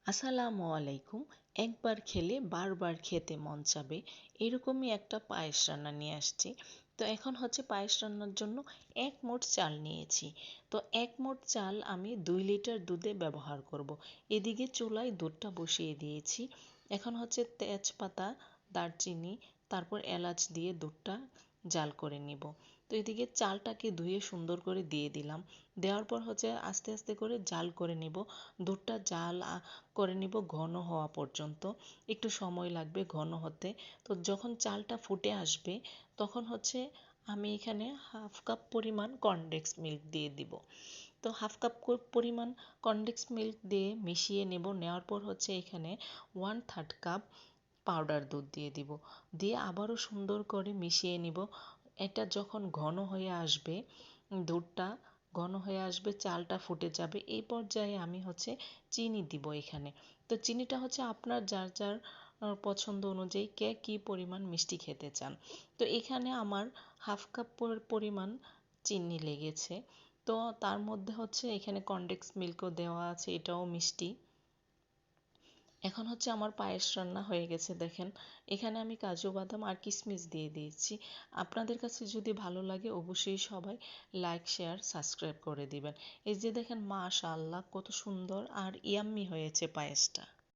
আসসালামু আলাইকুম। একবার খেলে বারবার খেতে মন চাবে এরকমই একটা পায়েস রান্না নিয়ে আসছি। তো এখন হচ্ছে পায়েস রান্নার জন্য ১ মোট চাল নিয়েছি। তো ১ মোট চাল আমি ২ লিটার দুধে ব্যবহার করব। এদিকে চুলায় দুধটা বসিয়ে দিয়েছি। এখন হচ্ছে তেজপাতা, দারচিনি, তারপর এলাচ দিয়ে দুধটা জাল করে নিব। তো এদিকে চালটাকে ধুয়ে সুন্দর করে দিয়ে দিলাম। দেওয়ার পর হচ্ছে আস্তে আস্তে করে জাল করে নিব। দুধটা জাল করে নিব ঘন হওয়া পর্যন্ত। একটু সময় লাগবে ঘন হতে। তো যখন চালটা ফুটে আসবে তখন হচ্ছে আমি এখানে হাফ কাপ পরিমাণ কর্নডেক্স মিল্ক দিয়ে দিব। তো হাফ কাপ পরিমাণ কর্নডেক্স মিল্ক দিয়ে মিশিয়ে নেব। নেওয়ার পর হচ্ছে এখানে 1/3 কাপ পাউডার দুধ দিয়ে দিব। দিয়ে আবারও সুন্দর করে মিশিয়ে নিব। এটা যখন ঘন হয়ে আসবে, দুধটা ঘন হয়ে আসবে, চালটা ফুটে যাবে, এই পর্যায়ে আমি হচ্ছে চিনি দিব এখানে। তো চিনিটা হচ্ছে আপনার যার যার পছন্দ অনুযায়ী কে কী পরিমাণ মিষ্টি খেতে চান। তো এখানে আমার হাফ কাপ পরিমাণ চিনি লেগেছে। তো তার মধ্যে হচ্ছে এখানে কনডেন্স মিল্কও দেওয়া আছে, এটাও মিষ্টি। এখন হচ্ছে আমার পায়েস রান্না হয়ে গেছে দেখেন। এখানে আমি কাজু বাদাম আর কিশমিশ দিয়ে দিয়েছি। আপনাদের কাছে যদি ভালো লাগে অবশ্যই সবাই লাইক, শেয়ার, সাবস্ক্রাইব করে দিবেন। এই যে দেখেন মাশাআল্লাহ কত সুন্দর আর ইয়াম্মি হয়েছে পায়েসটা।